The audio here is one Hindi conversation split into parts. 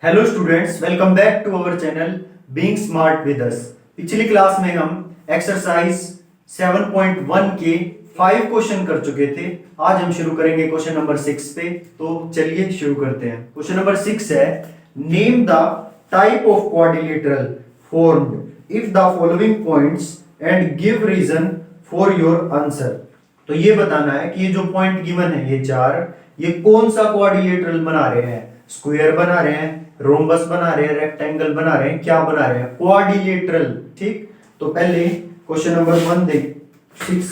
Hello students, welcome back to our channel being smart with us. पिछली क्लास में हम एक्सरसाइज 7.1 के 5 क्वेश्चन कर चुके थे। आज हम शुरू करेंगे क्वेश्चन नंबर 6 पे। तो चलिए शुरू करते हैं। क्वेश्चन नंबर 6 है, name the type of quadrilateral formed if the following points and give reason for your answer. तो ये बताना है कि ये जो पॉइंट गिवन है, ये चार, ये कौन सा क्वाड्रिलेटरल बना रहे हैं। स्क्वायर बना रहे हैं, रोम्बस बना रहे हैं, रेक्टेंगल बना रहे हैं, क्या बना रहे हैं? क्वाड्रिलेटरल। ठीक, तो पहले क्वेश्चन नंबर 1 देख 6।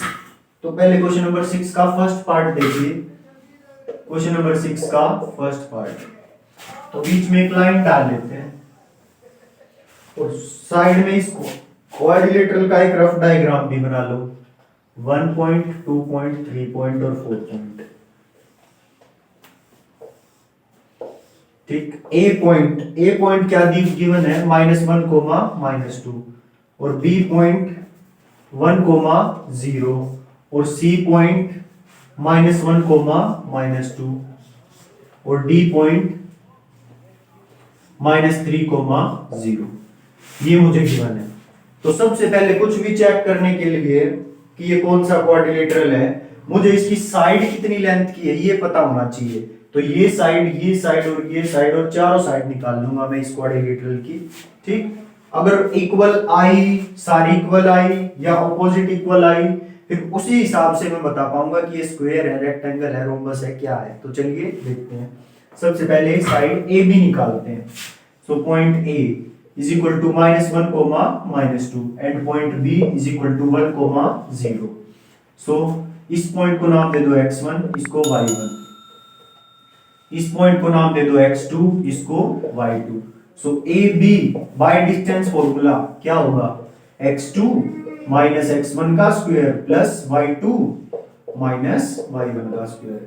तो पहले क्वेश्चन नंबर 6 का फर्स्ट पार्ट देखिए। क्वेश्चन नंबर 6 का फर्स्ट पार्ट, तो बीच में एक लाइन डाल लेते हैं और साइड में इसको क्वाड्रिलेटरल का एक रफ डायग्राम भी बना लो। 1 पॉइंट, 2 पॉइंट, 3 पॉइंट और 4 पॉइंट। ठीक, ए पॉइंट क्या गिवन है? -1, -2, और बी पॉइंट 1, 0, और सी पॉइंट -1, -2, और डी पॉइंट -3, 0। ये मुझे गिवन है। तो सबसे पहले कुछ भी चेक करने के लिए कि ये कौन सा क्वाड्रिलेटरल है, मुझे इसकी साइड कितनी लेंथ की है ये पता होना चाहिए। तो ये साइड और ये साइड और चारों साइड निकाल लूंगा मैं इस क्वाड्रिलेटरल की। ठीक, अगर इक्वल आई, सारी इक्वल आई या ऑपोजिट इक्वल आई, फिर उसी हिसाब से मैं बता पाऊंगा कि ये स्क्वायर है, रेक्टेंगल है, रोम्बस है, क्या है। तो चलिए देखते हैं। सबसे पहले साइड ए बी निकालते हैं। So point A is equal to -1, -2 and point B is equal to 1, 0। So इस पॉइंट को नाम दे दो x1, इसको y1। इस पॉइंट को नाम दे दो x2, इसको y2। So A B by distance formula क्या होगा? x2 माइनस x1 का square plus y2 minus y1 का स्क्वायर।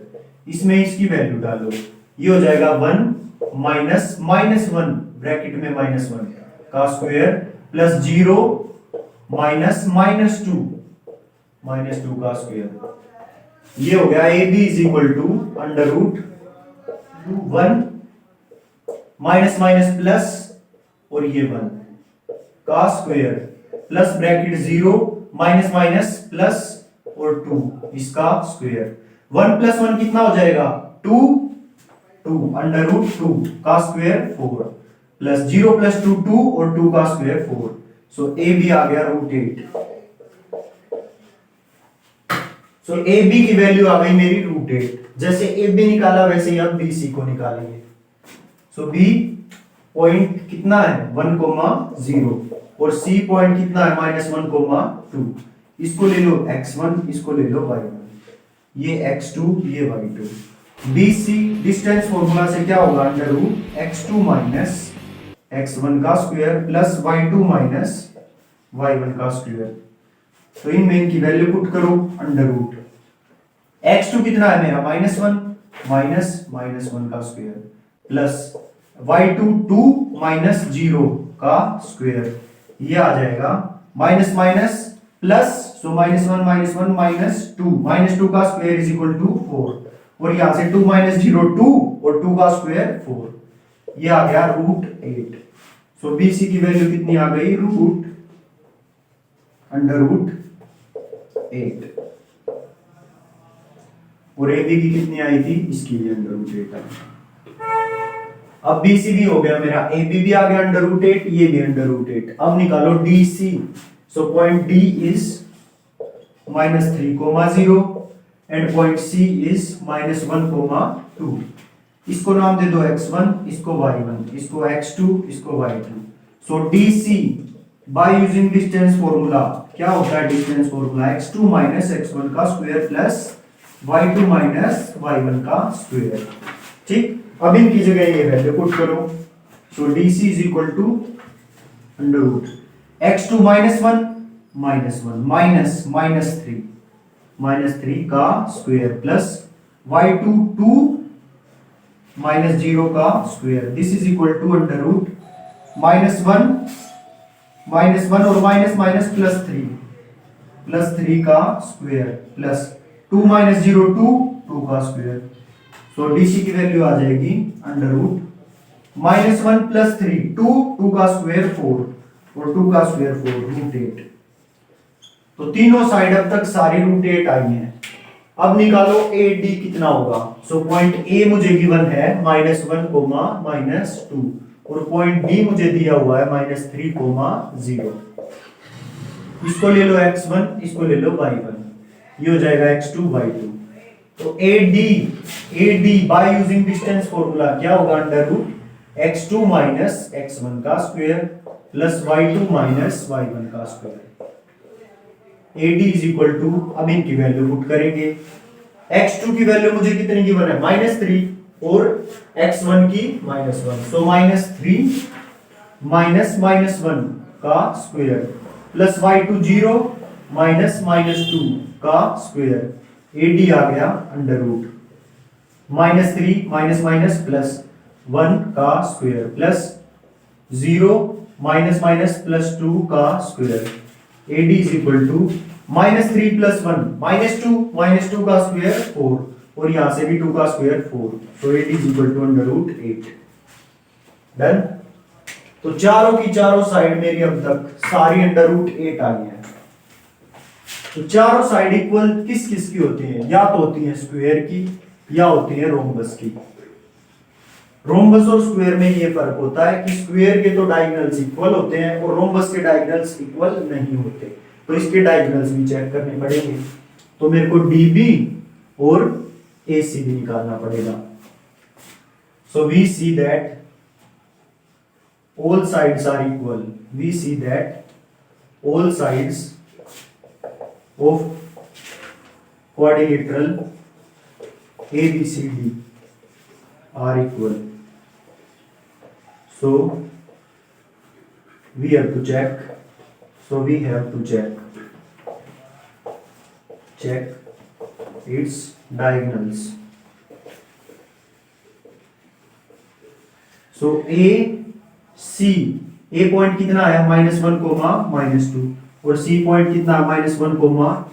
इसमें इसकी वैल्यू डालो, ये हो जाएगा 1 माइनस -1 ब्रैकेट में -1 का स्क्वायर प्लस 0 माइनस -2 का स्क्वायर। ये हो गया A B is equal to under root 1 minus minus plus और ये 1 का square plus bracket 0 minus minus plus और 2 इसका स्क्वायर। 1 प्लस 1 कितना हो जाएगा? 2 अंडर रूट 2 का स्क्वायर 4 प्लस 0 प्लस 2 2 और 2 का स्क्वायर 4। सो ए बी आ गया √8। सो ए बी की वैल्यू आ गई मेरी √8। जैसे ए बी निकाला वैसे ही अब बी सी को निकालेंगे। सो बी पॉइंट कितना है? 1, 0, और सी पॉइंट कितना है? -1, 2। इसको ले लो x1, इसको ले लो y1, ये x2, ये y2। B C distance formula से क्या होगा? Under root x2 minus x1 का square plus y2 minus y1 का स्क्वायर। तो इनमें इनकी वैल्यू पुट करो। अंडर रूट x2 कितना है मेरा? -1 माइनस -1 का स्क्वायर प्लस y2 2 माइनस 0 का स्क्वायर। ये आ जाएगा माइनस माइनस प्लस, सो -1 -2 का स्क्वायर इज इक्वल टू 4, और यहां से 2 - 0 2 और 2 का स्क्वायर 4। ये आ गया √8। सो बी सी की वैल्यू कितनी आ गई? Under root 8। और ए बी की कितनी आई थी? इसकी भी अंडर रूट 8 आई। अब बी सी भी हो गया मेरा, ए बी भी आ गया अंडर रूट 8, ये भी अंडर रूट 8। अब निकालो D C. So point D is -3, 0 and point C is -1, 2। इसको नाम दे दो x1, इसको y1, इसको x2, इसको y2। So D C by using distance formula क्या होता है? Distance formula x2 minus x1 का square plus y2 minus y1 का स्क्वायर। ठीक, अब इनकी जगह ये वैल्यू पुट करो। So dc is equal to under root x2 -1 -3 का स्क्वायर प्लस y2 2 -0 का square. This is equal to under root -1 और माइनस प्लस 3 का स्क्वायर प्लस 2 - 0 2 का स्क्वायर। सो डीसी की वैल्यू आ जाएगी अंडर रूट -1 + 3 2, 2 का स्क्वायर 4 और 2 का स्क्वायर 4 √8। तो तीनों साइड अब तक सारी √8 आई हैं। अब निकालो AD कितना होगा। सो पॉइंट A मुझे गिवन है -1, -2 और पॉइंट B मुझे दिया हुआ है -3, 0। इसको ले लो x1, इसको ले लो y1, ये हो जाएगा x2 y2। तो AD bye using distance formula क्या होगा, √x2 - x1 का स्क्वायर प्लस y2 - y1 का square. AD is equal to, अब इनकी वैल्यू पुट करेंगे। x2 की वैल्यू मुझे कितनी गिवन है, -3 और x1 की -1। सो -3 -1 का स्क्वायर प्लस y2 0 -2 का स्क्वायर। AD आ गया √-3 प्लस 1 का स्क्वायर प्लस 0 प्लस 2 का square. AD is equal to -3 + 1 -2 का स्क्वायर 4 और यहां से भी 2 का square 4। So AD is equal to √8। Done. तो चारों की चारों साइड मेरी अब तक सारी √8 आई है। तो चारों साइड इक्वल किस किस की होती हैं, या तो होती है स्क्वायर की या होती है रोम्बस की। रोम्बस और स्क्वायर में ये फर्क होता है कि स्क्वायर के तो डायगोनल्स इक्वल होते हैं और रोम्बस के डायगोनल्स इक्वल नहीं होते। तो इसके डायगोनल्स भी चेक करने पड़ेंगे। तो मेरे को DB और AC भी निकालना पड़ेगा। So we see that all sides are equal. We see that all sides of quadrilateral ABCD are equal. So we have to check. Check its diagonals. So A point कितना है, -1, -2 और C पॉइंट कितना है, -1,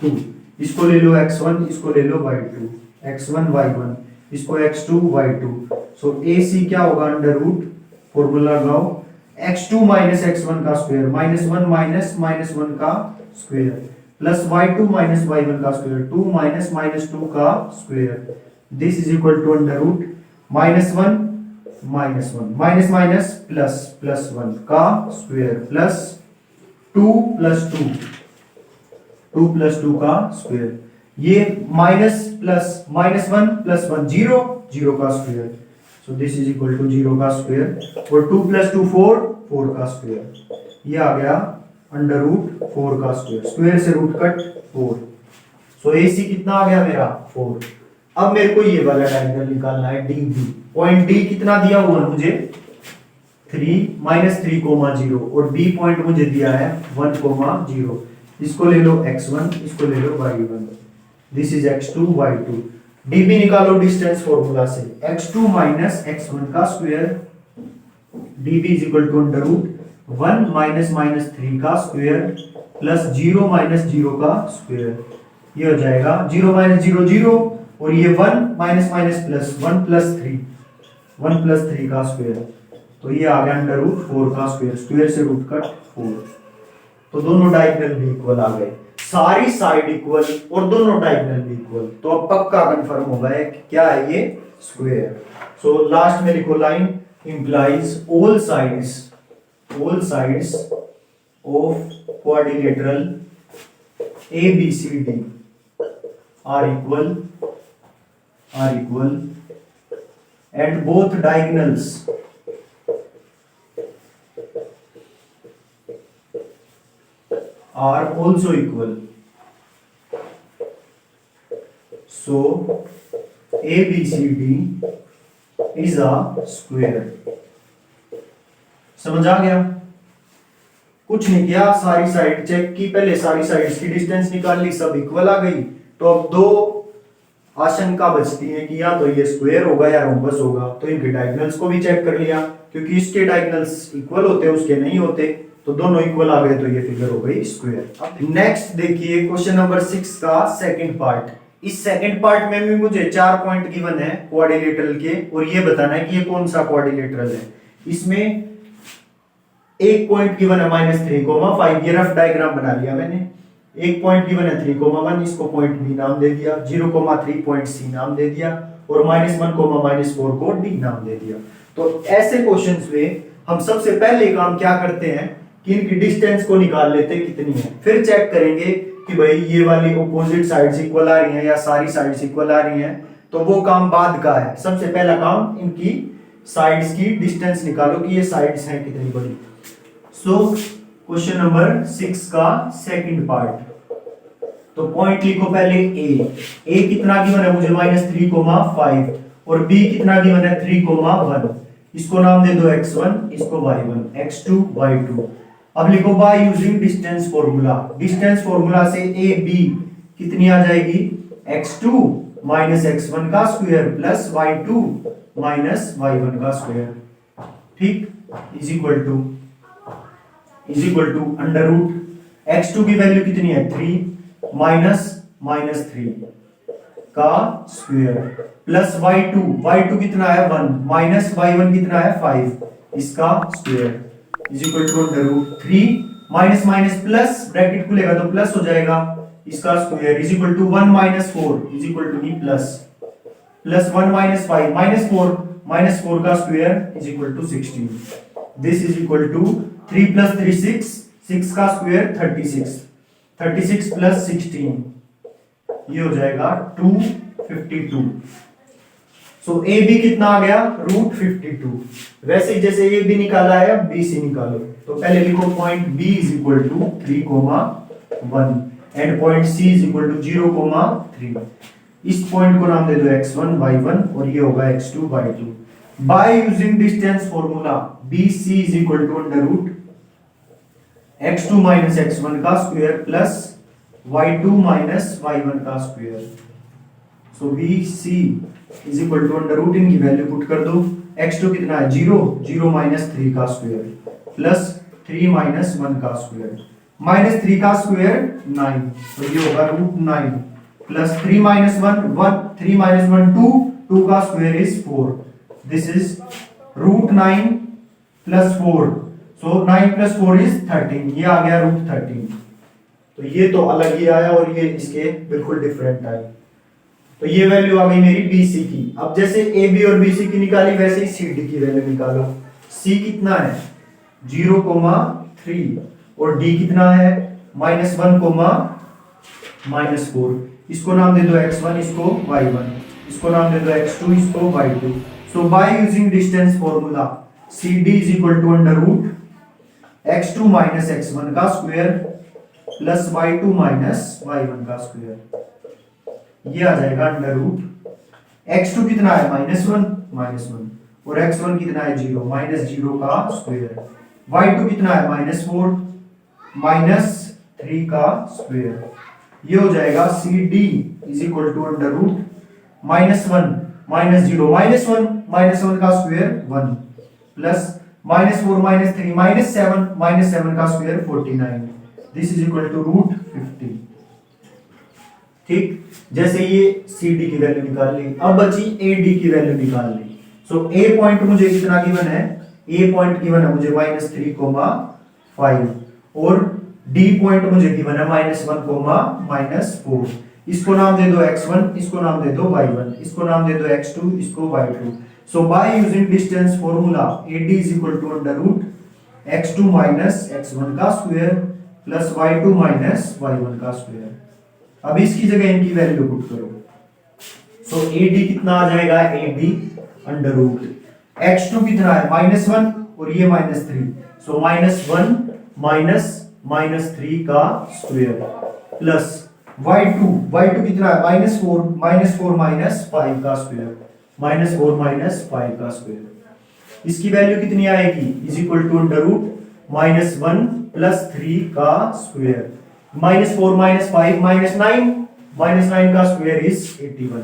2। इसको ले लो x1, इसको ले लो y2, x1 y1, इसको x2 y2। सो AC क्या होगा, फॉर्मूला लगाओ x2 - x1 का स्क्वायर -1 - -1 का स्क्वायर प्लस y2 - y1 का स्क्वायर 2 - -2 का square. This is equal to -1 plus 1 का स्क्वायर प्लस 2 + 2 का स्क्वायर। ये -1 + 1 0 का square. So this is equal to 0 का स्क्वायर और 2 + 2 4 का स्क्वायर। ये आ गया √4 का स्क्वायर से रूट कट 4। सो AC कितना आ गया मेरा 4। अब मेरे को ये वाला डायगोनल निकालना है DB। पॉइंट D कितना दिया हुआ है मुझे, 3 -3, 0 और B पॉइंट मुझे दिया है 1, 0। इसको ले लो x1, इसको ले लो y1। This is x2 y2। DB निकालो डिस्टेंस फॉर्मूला से, x2 - x1 का square. DB is equal to √1 - -3 का स्क्वायर प्लस 0 - 0 का स्क्वायर। ये हो जाएगा 0 - 0 0 और ये 1 प्लस 1 + 3 का स्क्वायर। तो ये आ गया √4 का स्क्वायर से रूट कट 4। तो दोनों डायगोनल भी इक्वल आ गए, सारी साइड इक्वल और दोनों डायगोनल भी इक्वल। तो अब पक्का कंफर्म हो गया कि क्या है ये स्क्वायर। सो लास्ट में लिखो line implies all sides of quadrilateral ABCD are equal and both diagonals are also equal. So ABCD is a square. समझ आ गया? कुछ नहीं किया, सारी साइड चेक की, पहले सारी साइड्स की डिस्टेंस निकाल ली, सब इक्वल आ गई। तो अब दो आशंका बचती है कि या तो ये स्क्वायर होगा या रोम्बस होगा। तो इनके डायगोनल्स को भी चेक कर लिया, क्योंकि इसके डायगोनल्स इक्वल होते हैं, उसके नहीं होते। तो दोनों इक्वल आ गए, तो ये फिगर हो गई स्क्वायर। अब नेक्स्ट देखिए क्वेश्चन नंबर 6 का सेकंड पार्ट। इस सेकंड पार्ट में भी मुझे 4 पॉइंट गिवन है क्वाड्रिलेटरल के, और ये बताना है कि ये कौन सा क्वाड्रिलेटरल है। इसमें एक पॉइंट गिवन है -3,5, ये रफ डायग्राम बना लिया मैंने। एक पॉइंट गिवन है 3,1, इसको पॉइंट बी नाम दे दिया, 0,3 पॉइंट सी नाम दे दिया, और -1, -4 को डी नाम दे दिया। तो ऐसे क्वेश्चंस में हम सबसे पहले काम क्या करते हैं कि इनकी डिस्टेंस को निकाल लेते हैं कितनी है, फिर चेक करेंगे कि भाई ये वाली ऑपोजिट साइड्स इक्वल आ रही हैं या सारी साइड्स इक्वल आ रही हैं, तो वो काम बाद का है। सबसे पहला काम इनकी साइड्स की डिस्टेंस निकालो कि ये साइड्स हैं कितनी बड़ी। सो क्वेश्चन नंबर 6 का सेकंड पार्ट, तो पॉइंट लिखो पहले ए कितना गिवन है मुझे -3,5, और बी कितना गिवन है 3,1, इसको नाम दे दो x1, इसको y1, x2 y2। अब लिखो by using distance formula, distance formula से ए बी कितनी आ जाएगी, x2 माइनस x1 का square plus y2 minus y1 का स्क्वायर, ठीक, is equal to under root x2 की वैल्यू कितनी है 3 माइनस -3 का स्क्वायर प्लस y2 कितना है 1 माइनस y1 कितना है 5, इसका square is equal to under root 3 minus minus plus, bracket खुलेगा तो प्लस हो जाएगा, इसका square is equal to 1 minus 4 is equal to plus 1 minus 5 minus 4 का square is equal to 16। This is equal to 3 plus 3 6 का स्क्वायर 36 प्लस 16, ये हो जाएगा 252। सो ए बी कितना आ गया √52। वैसे ही जैसे ए बी निकाला है अब बी सी निकालो, तो पहले लिखो point B is equal to 3,1 and point C is equal to 0,3। इस पॉइंट को नाम दे दो x1 y1 और ये होगा x2 y2। By using distance formula BC is equal to under root x2 minus x1 का square plus y2 minus y1 का square. So BC is equal to under root, इनकी वैल्यू पुट कर दो, x2 कितना है 0 माइनस 3 का स्क्वायर प्लस 3 माइनस 1 का स्क्वायर, माइनस 3 का स्क्वायर 9, तो ये होगा √9 प्लस 3 माइनस 1 3 माइनस 1 2 का square is 4, this is √9 plus 4, so 9 plus 4 is 13, ये आ गया √13। तो ये तो अलग ही आया और ये इसके बिल्कुल डिफरेंट आई। तो ये वैल्यू आ गई मेरी BC की। अब जैसे AB और BC की निकाली वैसे ही CD की वैल्यू निकालो। C कितना है 0,3 और D कितना है -1, -4, इसको नाम दे दो x1, इसको y1, इसको नाम दे दो x2, इसको y2। So by using distance formula CD is equal to under root x2 minus x1 का square plus y2 minus y1 का स्क्वायर, ये आ जाएगा अंडर रूट x2 कितना है -1 और x1 कितना है 0 -0 का स्क्वायर, y2 कितना है -4 -3 का स्क्वायर, ये हो जाएगा CD is equal to under root -1 -0 -1 का स्क्वायर 1 प्लस -4 -3 -7 का square 49, this is equal to √50। ठीक, जैसे ये CD की वैल्यू निकाल ली, अब बची AD की वैल्यू निकाल ली। सो A पॉइंट मुझे कितना गिवन है, A पॉइंट गिवन है मुझे -3,5 और D पॉइंट मुझे गिवन है -1, -4, इसको नाम दे दो x1, इसको नाम दे दो y1, इसको नाम दे दो x2, इसको y2। So by using distance formula AD is equal to under root x2 minus x1 का square plus y2 minus y1 का स्क्वायर। अब इसकी जगह इनकी वैल्यू पुट करो, सो AD कितना आ जाएगा AD अंडर रूट x2 कितना है -1 और ये -3, सो -1 -3 का स्क्वायर प्लस y2 कितना है -4 -5 का स्क्वायर, -4 का स्क्वायर। इसकी वैल्यू कितनी आएगी is equal to under root -1 plus 3 का स्क्वायर, -4 -5 -9 का square is 81,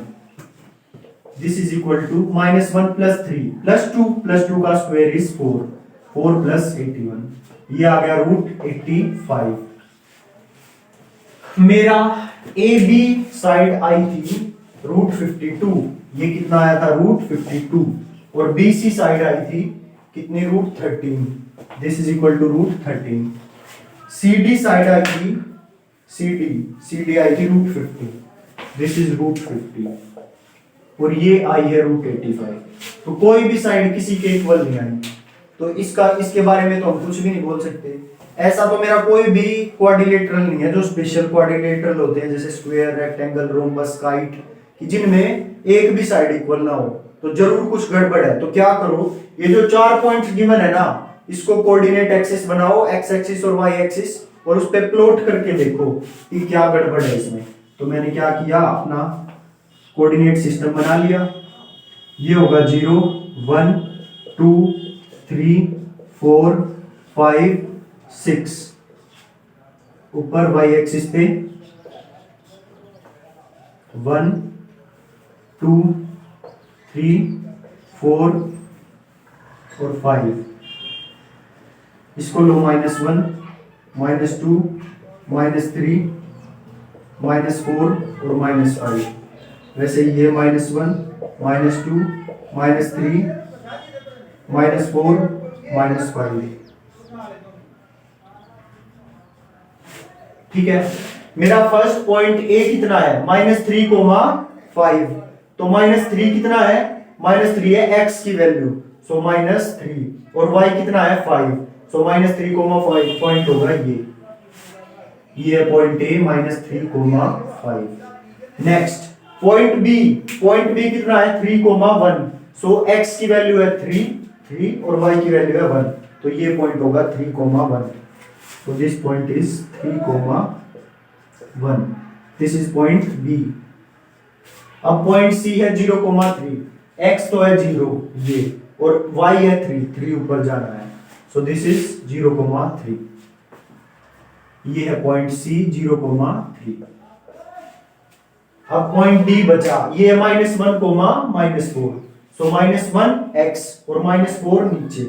this is equal to -1 plus 3 plus 2 का स्क्वायर इज 4 प्लस 81, ये आ गया √85। मेरा AB साइड आई थी √52, ये कितना आया था √52, और BC साइड आई थी कितनी √13, this is equal to √13। CD side आएगी, CD आएगी √50, दिस इज √50, और ये आई है √85। तो कोई भी साइड किसी के इक्वल नहीं आई, तो इसके बारे में तो हम कुछ भी नहीं बोल सकते। ऐसा तो मेरा कोई भी क्वाड्रिलेटरल नहीं है, जो स्पेशल क्वाड्रिलेटरल होते हैं जैसे स्क्वायर, रेक्टेंगल, रोम्बस, काइट, कि जिनमें एक भी साइड इक्वल ना हो, तो जरूर कुछ गड़बड़ है। तो क्या करो, ये जो 4 पॉइंट्स गिवन है ना, इसको कोऑर्डिनेट एक्सिस बनाओ, एक्स एक्सिस और वाई एक्सिस, और उस पे प्लॉट करके देखो कि क्या गड़बड़ है इसमें। तो मैंने क्या किया, अपना कोऑर्डिनेट सिस्टम बना लिया। ये होगा 0 1 2 3 4 5 6, ऊपर वाई एक्सिस पे 1 2 3 4 और 5, इसको लो -1 -2 -3 -4 और -5। वैसे ये -1 -2 -3 -4 -5, ठीक है। मेरा फर्स्ट पॉइंट ए कितना है, -3,5, तो -3 कितना है, -3 है x की वैल्यू, सो -3, और y कितना है 5, सो -3,5 पॉइंट होगा ये है point A, -3,5। Next point B कितना है 3,1, सो x की वैल्यू है 3 और y की वैल्यू है 1, तो ये पॉइंट होगा 3,1, so this point is 3,1, this is point B। अब पॉइंट C है 0,3, x तो है 0 ये, और y है 3 ऊपर जाना है, so this is 0,3, ये है पॉइंट C 0,3। अब पॉइंट D बचा, ये है -1, -4, so -1 x और -4 नीचे,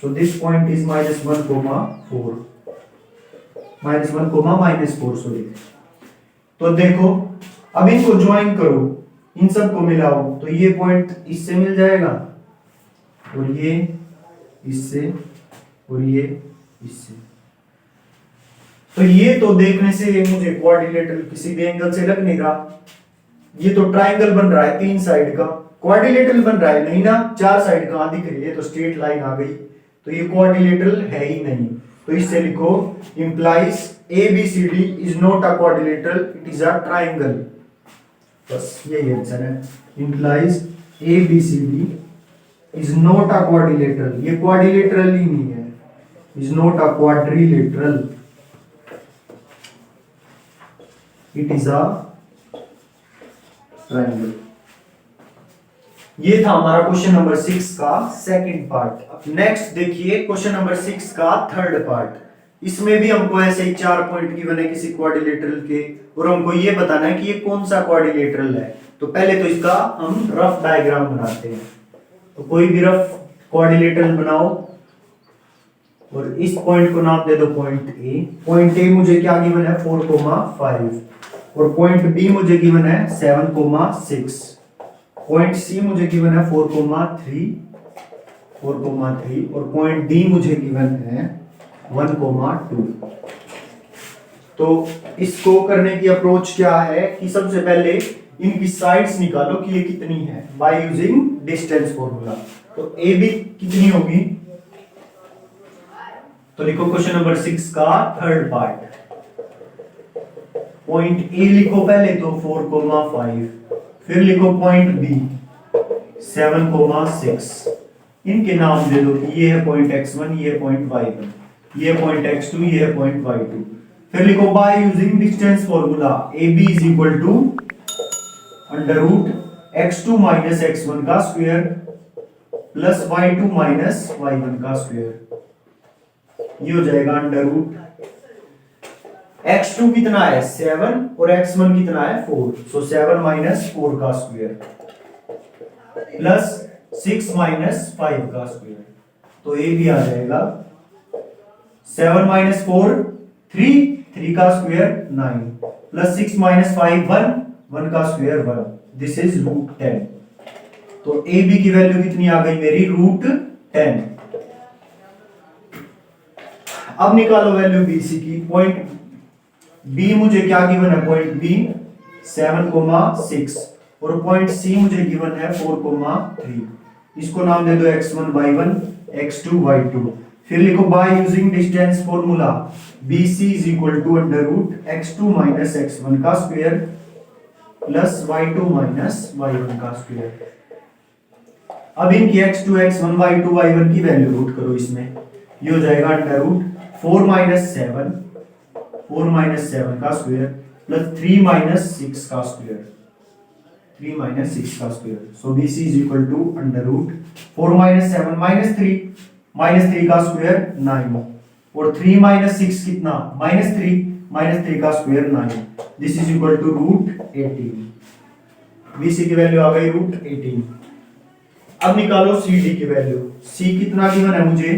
so this point is -1,4, -1, sorry. तो देखो, अब इनको ज्वाइन करो, इन सब को मिलाओ, तो ये पॉइंट इससे मिल जाएगा, और ये इससे, और ये इससे। तो ये तो देखने से मुझे क्वाड्रिलेटरल किसी भी एंगल से लग नहीं रहा। ये तो ट्राइंगल बन रहा है 3 साइड का, क्वाड्रिलेटरल बन रहा है नहीं ना, 4 साइड कहां दिख रही है, तो स्ट्रेट लाइन आ गई, तो ये क्वाड्रिलेटरल है ही नहीं। तो इससे लिखो, implies ABCD is not a quadrilateral, it is a triangle, बस यही आंसर है। implies ABCD is not a quadrilateral, ये quadrilateral ही नहीं है, is not a quadrilateral, it is a triangle। ये था हमारा क्वेश्चन नंबर 6 का सेकंड पार्ट। नेक्स्ट देखिए क्वेश्चन नंबर 6 का थर्ड पार्ट। इसमें भी हमको ऐसे ही 4 पॉइंट गिवन है किसी क्वाड्रिलेटरल के, और हमको ये बताना है कि ये कौन सा क्वाड्रिलेटरल है। तो पहले तो इसका हम रफ डायग्राम बनाते हैं। तो कोई भी रफ क्वाड्रिलेटरल बनाओ, और इस पॉइंट को नाम दे दो पॉइंट ए। पॉइंट ए मुझे क्या गिवन है 4,5, और पॉइंट बी मुझे गिवन है 7,6, पॉइंट सी मुझे गिवन है 4,3, और पॉइंट डी मुझे गिवन है 1,2। तो इसको करने की अप्रोच क्या है कि सबसे पहले इनकी साइड्स निकालो कि ये कितनी है, बाय यूजिंग डिस्टेंस फॉर्मूला। तो ए बी कितनी होगी, तो लिखो क्वेश्चन नंबर 6 का थर्ड पार्ट। पॉइंट ए लिखो पहले तो 4,5, फिर लिखो पॉइंट बी 7,6, इनके नाम दे दो कि ये है पॉइंट x1, ये है पॉइंट y1, ये है पॉइंट x2, ये है पॉइंट y2। फिर लिखो by using distance formula AB is equal to under root x2 minus x1 का square plus y2 minus y1 का स्क्वायर, ये हो जाएगा अंडर रूट x2 कितना है 7 और x1 कितना है 4, सो 7 माइनस 4 का स्क्वायर प्लस 6 माइनस 5 का स्क्वायर। तो ये भी आ जाएगा 7 माइनस 4 3 का स्क्वायर 9 प्लस 6 माइनस 5 1 का स्क्वायर 1, दिस इज √10। तो ए बी की वैल्यू कितनी आ गई मेरी √10 10। अब निकालो वैल्यू बी सी की। पॉइंट बी मुझे क्या गिवन है, पॉइंट बी 7,6 और पॉइंट सी मुझे गिवन है 4,3। इसको नाम दे दो x1 y1 x2 y2। फिर लिखो by using distance formula BC is equal to under root x2 minus x1 का square plus y2 minus y1 का स्क्वायर। अब इनकी x2 x1 y2 y1 की वैल्यू रूट करो इसमें। ये हो जाएगा अंडर रूट 4 माइनस 7 का स्क्वायर प्लस 3 माइनस 6 का स्क्वायर, 3 माइनस 6 का square. So BC is equal to under root 4 minus 7 minus 3 का स्क्वायर 9 और 3 माइनस 6 कितना, माइनस 3 का square 9। This is equal to root 18। BC की वैल्यू आ गई रूट 18। अब निकालो CD की वैल्यू। C कितना गिवन है मुझे,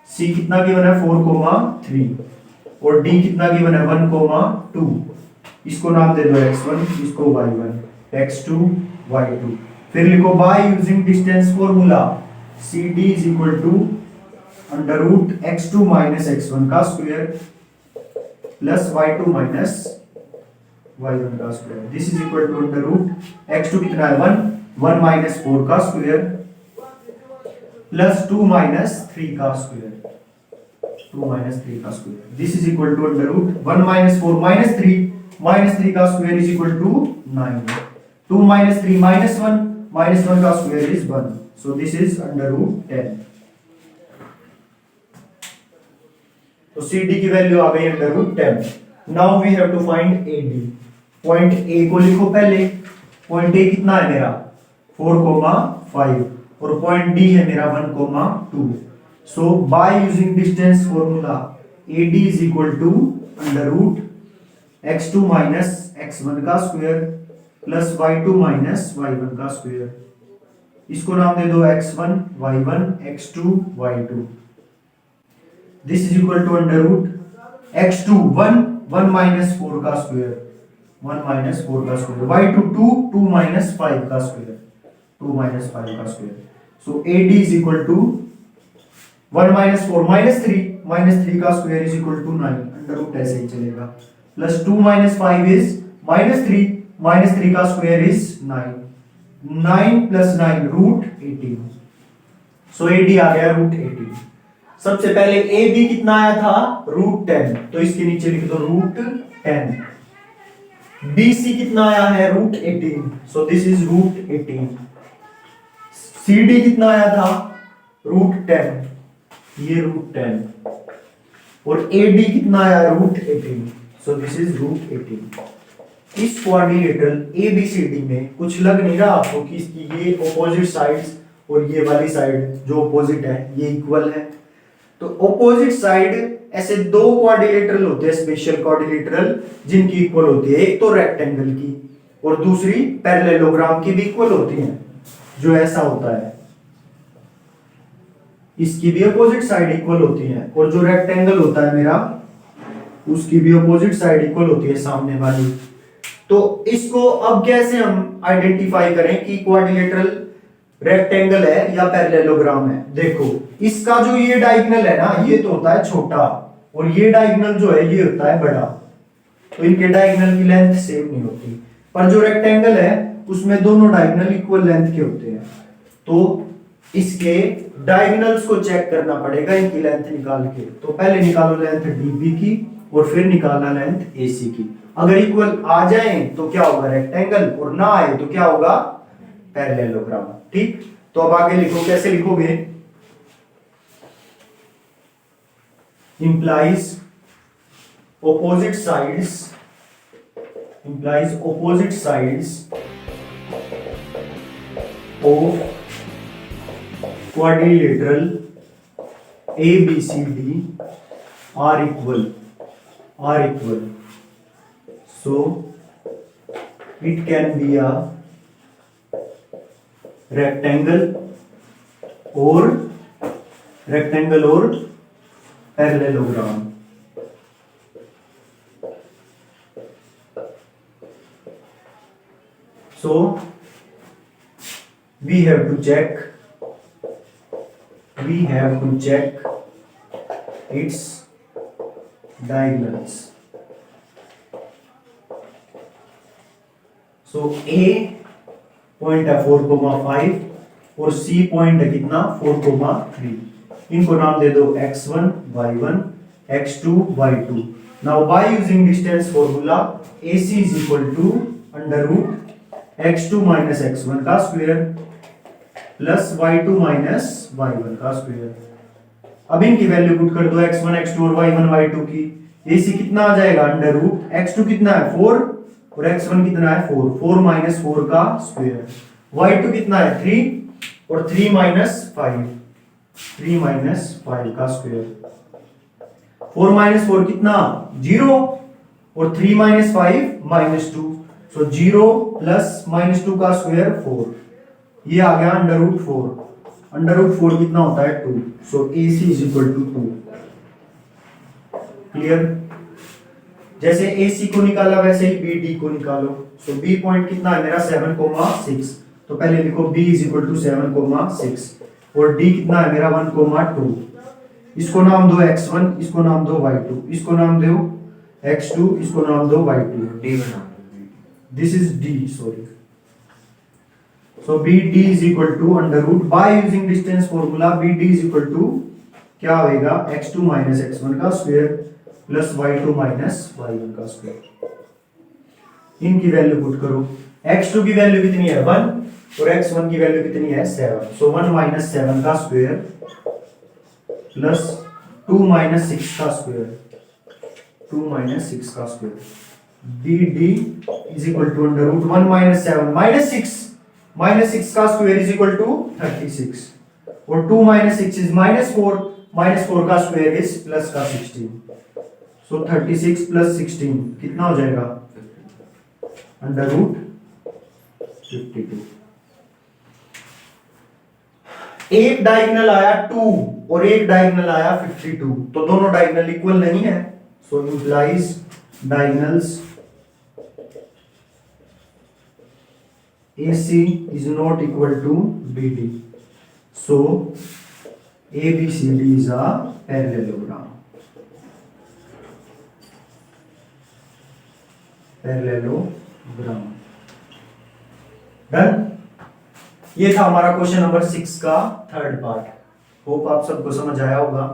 C कितना गिवन है 4,3 और D कितना गिवन है 1,2। इसको नाम दे दो x1, इसको y1, x2 y2। फिर लिखो by using distance formula CD is equal to under root x2 minus x1 का square plus y2 minus y1 का square. This is equal to under root x2 कितना है 1 माइनस 4 का स्क्वायर प्लस 2 माइनस 3 का स्क्वायर, 2 माइनस 3 का square. This is equal to under root 1 minus 4 minus 3 का square is equal to 9। 2 minus 3 minus 1 का square is 1। So this is under root 10। तो CD की वैल्यू आ गई under root 10। Now we have to find AD। Point A को लिखो पहले। पॉइंट A कितना है मेरा 4,5 और पॉइंट D है मेरा 1,2। So by using distance formula AD is equal to under root x2 minus x1 का square plus y2 minus y1 का स्क्वायर। इसको नाम दे दो x1 y1 x2 y2। This is equal to under root x2 1 minus 4 का स्क्वायर, 1 माइनस 4 का स्क्वायर, y2 2 माइनस 5 का स्क्वायर, 2 माइनस 5 का square. So AD is equal to 1 minus 4 minus 3 का square is equal to 9। Under root ऐसे ही चलेगा प्लस 2 माइनस 5 इज माइनस 3 का square is 9 plus 9 root 18। So AD आ गया रूट 18। सबसे पहले AB कितना आया था रूट 10, तो इसके नीचे लिख दो रूट 10। BC कितना आया है root 18, so this is root 18। CD कितना आया था रूट 10, ये रूट 10 और AD कितना आया root 18, so this is root 18। इस क्वाड्रिलेटरल ABCD में कुछ लग नहीं रहा आपको कि इसकी ये ऑपोजिट साइड्स और ये वाली साइड जो ऑपोजिट है ये इक्वल है। तो ऑपोजिट साइड ऐसे दो क्वाड्रिलेटरल होते हैं स्पेशल क्वाड्रिलेटरल जिनकी इक्वल होती है, एक तो रेक्टेंगल की और दूसरी पैरेललोग्राम की भी इक्वल होती है। जो ऐसा होता है इसकी भी अपोजिट साइड इक्वल होती है और जो रेक्टेंगल होता है मेरा उसकी भी अपोजिट साइड इक्वल होती है सामने वाली। तो इसको अब कैसे हम आइडेंटिफाई करें कि क्वाड्रिलेटरल रेक्टेंगल है या पैरेललोग्राम है। देखो इसका जो ये डायगोनल है ना ये तो होता है छोटा और ये डायगोनल जो है ये होता है बड़ा, तो इनके डायगोनल की लेंथ सेम नहीं होती। पर जो रेक्टेंगल है उसमें दोनों डायगोनल इक्वल लेंथ के होते हैं, तो इसके डायगोनल्स को चेक करना पड़ेगा इनकी लेंथ निकाल के। तो पहले निकालो लेंथ DB की और फिर निकालना लेंथ AC की। अगर इक्वल आ जाए तो क्या होगा रेक्टेंगल और ना आए तो क्या होगा पैरेललोग्राम। ठीक, तो अब आगे लिखो, कैसे लिखोगे, implies opposite sides of quadrilateral ABCD are equal. So it can be a rectangle or parallelogram. So we have to check we have to check its diagonals. So A point है 4,5 और C पॉइंट है कितना 4,3. इनको नाम दे दो x1 y1 x2 y2. Now by using distance formula AC is equal to under root x2 minus x1 का square plus y2 minus y1 का स्क्वायर. अब इनकी वैल्यू पुट कर दो x1 x2 और y1 y2 की. AC कितना आ जाएगा अंडर रूट x2 कितना है 4 और x1 कितना है 4. 4 माइनस 4 का स्क्वायर. y2 कितना है 3 और 3 माइनस 5. 3 माइनस 5 का स्क्वायर. 4 माइनस 4 कितना 0 और 3 माइनस 5 माइनस 2. सो 0 प्लस माइनस 2 का स्क्वायर 4. ये आ गया अंडर रूट 4. अंडर रूट 4 कितना होता है 2. So AC is equal to 2. Clear. जैसे AC को निकाला वैसे ही BD को निकालो. सो B पॉइंट कितना है मेरा 7,6. तो पहले लिखो B इज इक्वल टू 7,6 और D कितना है मेरा 1,2. इसको नाम दो x1, इसको नाम दो y2, इसको नाम दो x2, इसको नाम दो y2. D बना. This is D, sorry. So BD is equal to under root by using distance formula BD is equal to क्या होएगा x2 minus x1 का square plus y2 minus y1 का स्क्वायर. इनकी वैल्यू पुट करो. x2 की वैल्यू कितनी है 1 और x1 की वैल्यू कितनी है 7. सो 1 minus 7 का स्क्वायर प्लस 2 minus 6 का स्क्वायर. 2 minus 6 का square. BD is equal to under root 1 minus 7 minus 6 minus 6 का स्क्वायर इज इक्वल टू 36 और 2 माइनस 6 इज माइनस 4 का स्क्वायर इज प्लस का 16. सो 36 प्लस 16 कितना हो जाएगा अंडर रूट 52. एक डायगोनल आया 2 और एक डायगोनल आया 52. तो दोनों डायगोनल इक्वल नहीं है. So implies diagonals AC is not equal to BD. So ABCD is a parallelogram. Parallelogram. Done. ये था हमारा क्वेश्चन नंबर 6 का थर्ड पार्ट. होप आप सबको समझ आया होगा.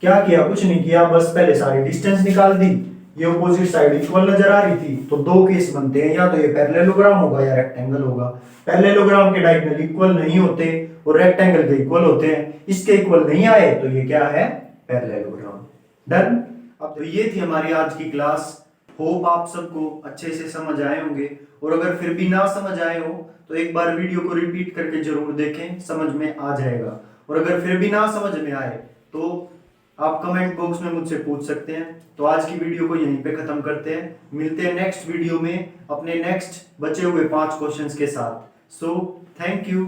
क्या किया, कुछ नहीं किया, बस पहले सारी डिस्टेंस निकाल दी. ये ऑपोजिट साइड इक्वल नजर आ रही थी तो दो केस बनते हैं, या तो ये पैरेललोग्राम होगा या रेक्टेंगल होगा. पैरेललोग्राम के डायगोनल इक्वल नहीं होते और रेक्टेंगल के इक्वल होते हैं. इसके इक्वल नहीं आए तो ये क्या है पैरेललोग्राम. डन. अब तो ये थी हमारी आज की क्लास. होप आप सबको अच्छे से समझ आए होंगे और अगर फिर भी ना समझ आए हो तो एक बार वीडियो को रिपीट करके जरूर देखें, समझ में आ जाएगा. और अगर फिर भी ना समझ में आए तो आप कमेंट बॉक्स में मुझसे पूछ सकते हैं. तो आज की वीडियो को यहीं पे खत्म करते हैं. मिलते हैं नेक्स्ट वीडियो में अपने नेक्स्ट बचे हुए 5 क्वेश्चंस के साथ. So thank you.